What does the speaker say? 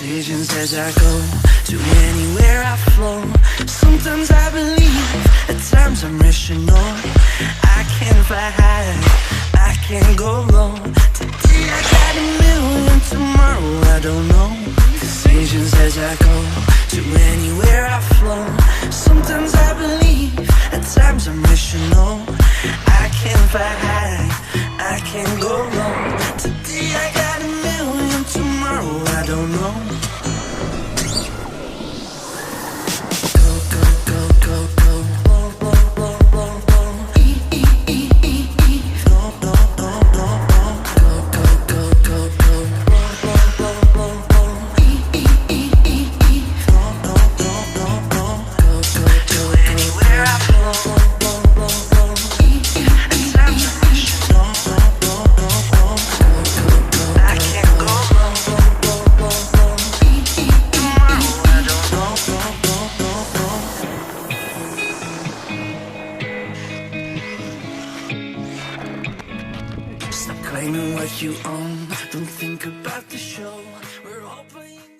decisions as I go to anywhere I flow. Sometimes I believe, at times I'm rational. I can fly high, I can go low. Today I got a million, tomorrow I don't know. Decisions as I go to anywhere I flow. Sometimes I believe, at times I'm rational. I can fly high, I can go low. Today I got a million, tomorrow I don't know. Stop claiming what you own. Don't think about the show. We're all playing.